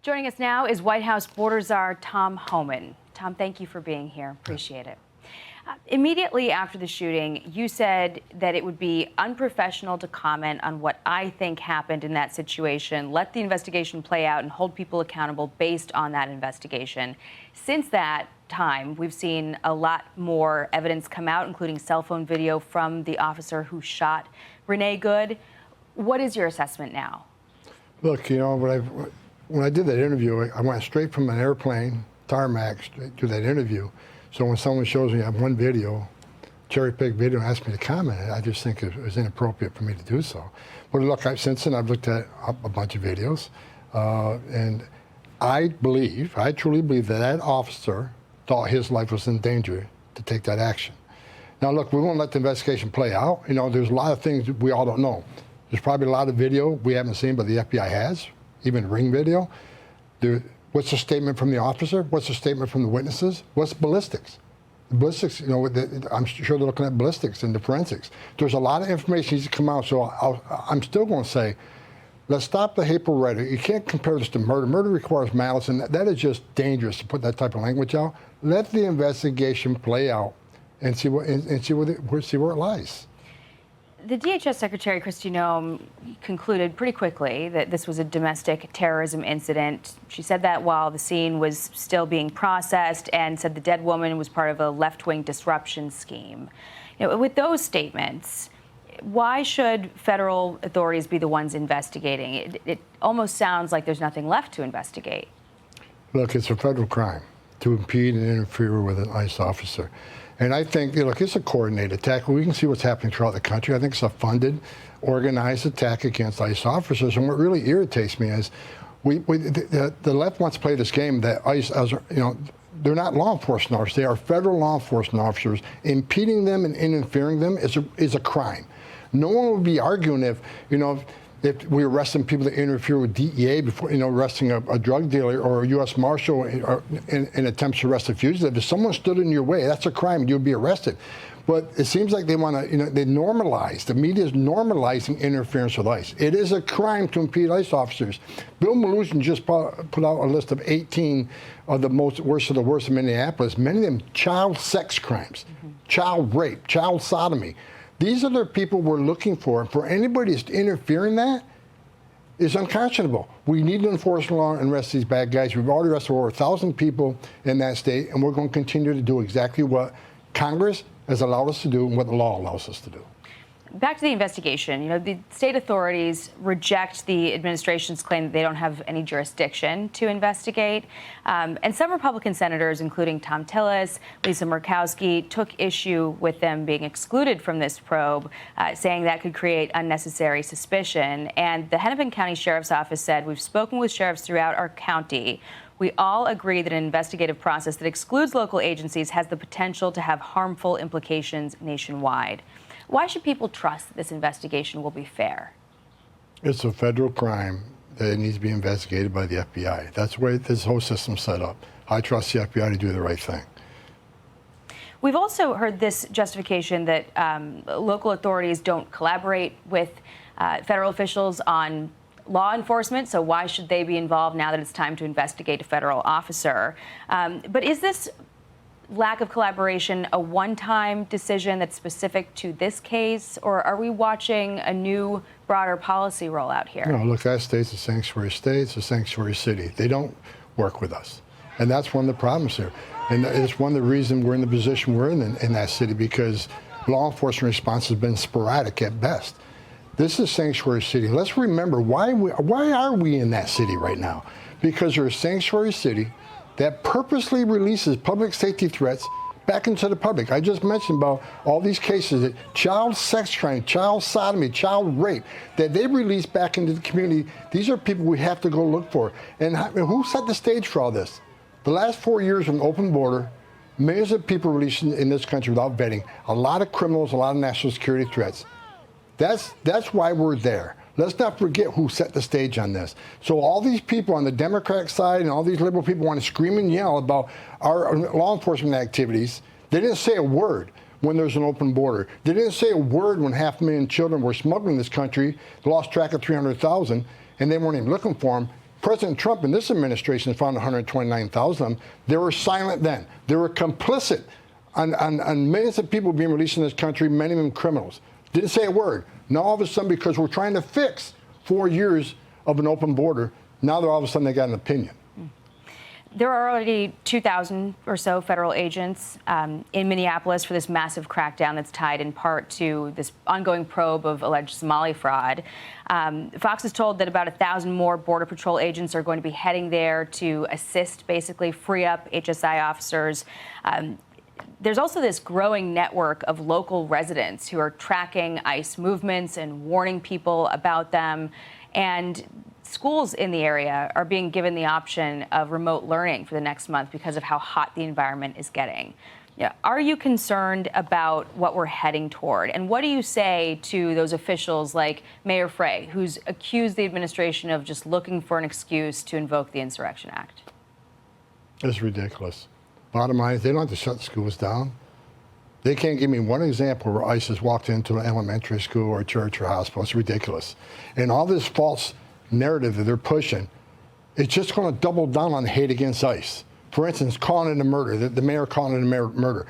Joining us now is White House border czar Tom Homan. Tom, thank you for being here. Appreciate it. Immediately after the shooting, you said that it would be unprofessional to comment on what I think happened in that situation. Let the investigation play out and hold people accountable based on that investigation. Since that time, we've seen a lot more evidence come out, including cell phone video from the officer who shot Renee Good. What is your assessment now? Look, you know, when I did that interview, I went straight from an airplane, tarmac, straight to that interview. So when someone shows me I have one video, cherry-picked video, and asks me to comment, I just think it was inappropriate for me to do so. But look, since then I've looked at a bunch of videos, and I truly believe that officer thought his life was in danger to take that action. Now look, we won't let the investigation play out. You know, there's a lot of things that we all don't know. There's probably a lot of video we haven't seen, but the FBI has, even ring video. What's the statement from the officer? What's the statement from the witnesses? What's ballistics? The ballistics, you know, I'm sure they're looking at ballistics and the forensics. There's a lot of information needs to come out, so I'm still going to say, let's stop the hateful rhetoric. You can't compare this to murder. Murder requires malice, and that is just dangerous to put that type of language out. Let the investigation play out and see where it lies. The DHS Secretary Kristi Noem concluded pretty quickly that this was a domestic terrorism incident. She said that while the scene was still being processed, and said the dead woman was part of a left-wing disruption scheme. You know, with those statements, why should federal authorities be the ones investigating? It almost sounds like there's nothing left to investigate. Look, it's a federal crime to impede and interfere with an ICE officer. And I think, look, it's a coordinated attack. We can see what's happening throughout the country. I think it's a funded, organized attack against ICE officers. And what really irritates me is the left wants to play this game that ICE, they're not law enforcement officers. They are federal law enforcement officers. Impeding them and interfering them is a crime. No one would be arguing if we're arresting people that interfere with DEA before, arresting a drug dealer or a U.S. Marshal in attempts to arrest a fugitive. If someone stood in your way, that's a crime. You'd be arrested. But it seems like they want to, they normalize. The media is normalizing interference with ICE. It is a crime to impede ICE officers. Bill Maloogian just put out a list of 18 of the worst of the worst in Minneapolis. Many of them child sex crimes, child rape, child sodomy. These are the people we're looking for. And for anybody to interfere in that is unconscionable. We need to enforce the law and arrest these bad guys. We've already arrested over 1,000 people in that state, and we're going to continue to do exactly what Congress has allowed us to do and what the law allows us to do. Back to the investigation, the state authorities reject the administration's claim that they don't have any jurisdiction to investigate. And some Republican senators, including Tom Tillis, Lisa Murkowski, took issue with them being excluded from this probe, saying that could create unnecessary suspicion. And the Hennepin County Sheriff's Office said, we've spoken with sheriffs throughout our county. We all agree that an investigative process that excludes local agencies has the potential to have harmful implications nationwide. Why should people trust that this investigation will be fair? It's a federal crime that needs to be investigated by the FBI. That's the way this whole system's set up. I trust the FBI to do the right thing. We've also heard this justification that local authorities don't collaborate with federal officials on law enforcement, so why should they be involved now that it's time to investigate a federal officer? But is this lack of collaboration a one-time decision that's specific to this case, or are we watching a new, broader policy rollout here? No, look, that state's a sanctuary state, it's a sanctuary city. They don't work with us. And that's one of the problems here. And it's one of the reasons we're in the position we're in that city, because law enforcement response has been sporadic at best. This is sanctuary city. Let's remember, why are we in that city right now? Because we're a sanctuary city that purposely releases public safety threats back into the public. I just mentioned about all these cases that child sex crime, child sodomy, child rape, that they release back into the community. These are people we have to go look for. And who set the stage for all this? The last 4 years of an open border, millions of people released in this country without vetting, a lot of criminals, a lot of national security threats. That's why we're there. Let's not forget who set the stage on this. So all these people on the Democratic side and all these liberal people want to scream and yell about our law enforcement activities. They didn't say a word when there's an open border. They didn't say a word when 500,000 children were smuggled in this country, lost track of 300,000, and they weren't even looking for them. President Trump and this administration found 129,000 of them. They were silent then. They were complicit on millions of people being released in this country, many of them criminals. Didn't say a word. Now all of a sudden, because we're trying to fix 4 years of an open border, now they're all of a sudden they got an opinion. There are already 2,000 or so federal agents in Minneapolis for this massive crackdown that's tied in part to this ongoing probe of alleged Somali fraud. Fox is told that about 1,000 more Border Patrol agents are going to be heading there to assist, basically free up HSI officers. There's also this growing network of local residents who are tracking ICE movements and warning people about them. And schools in the area are being given the option of remote learning for the next month because of how hot the environment is getting. Yeah. Are you concerned about what we're heading toward? And what do you say to those officials like Mayor Frey, who's accused the administration of just looking for an excuse to invoke the Insurrection Act? It's ridiculous. Bottom line is they don't have to shut the schools down. They can't give me one example where ICE has walked into an elementary school or a church or hospital. It's ridiculous. And all this false narrative that they're pushing, it's just going to double down on hate against ICE. For instance, calling it a murder, the mayor calling it a murder.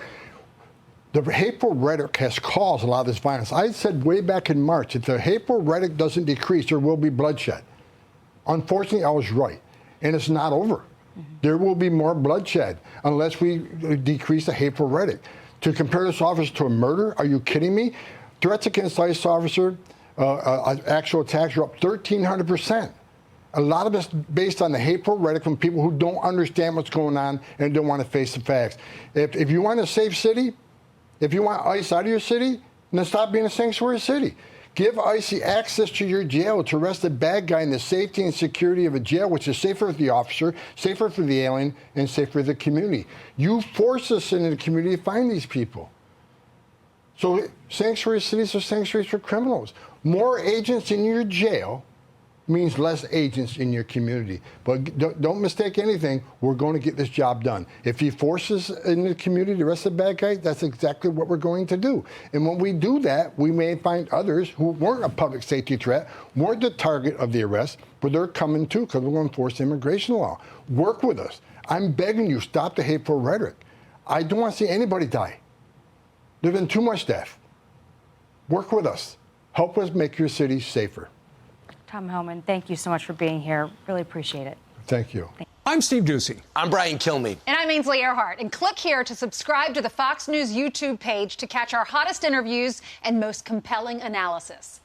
The hateful rhetoric has caused a lot of this violence. I said way back in March, if the hateful rhetoric doesn't decrease, there will be bloodshed. Unfortunately, I was right, and it's not over. There will be more bloodshed unless we decrease the hateful rhetoric. To compare this officer to a murder, are you kidding me? Threats against ICE officer, actual attacks are up 1,300%. A lot of it's based on the hateful rhetoric from people who don't understand what's going on and don't want to face the facts. If you want a safe city, if you want ICE out of your city, then stop being a sanctuary city. Give ICE the access to your jail to arrest the bad guy in the safety and security of a jail, which is safer for the officer, safer for the alien, and safer for the community. You force us into the community to find these people. So sanctuary cities are sanctuaries for criminals. More agents in your jail means less agents in your community. But don't mistake anything. We're going to get this job done. If he forces in the community to arrest the bad guy, that's exactly what we're going to do. And when we do that, we may find others who weren't a public safety threat, weren't the target of the arrest, but they're coming too because we're going to enforce immigration law. Work with us. I'm begging you, stop the hateful rhetoric. I don't want to see anybody die. There's been too much death. Work with us. Help us make your city safer. Tom Homan, thank you so much for being here. Really appreciate it. Thank you. I'm Steve Doocy. I'm Brian Kilmeade. And I'm Ainsley Earhart. And click here to subscribe to the Fox News YouTube page to catch our hottest interviews and most compelling analysis.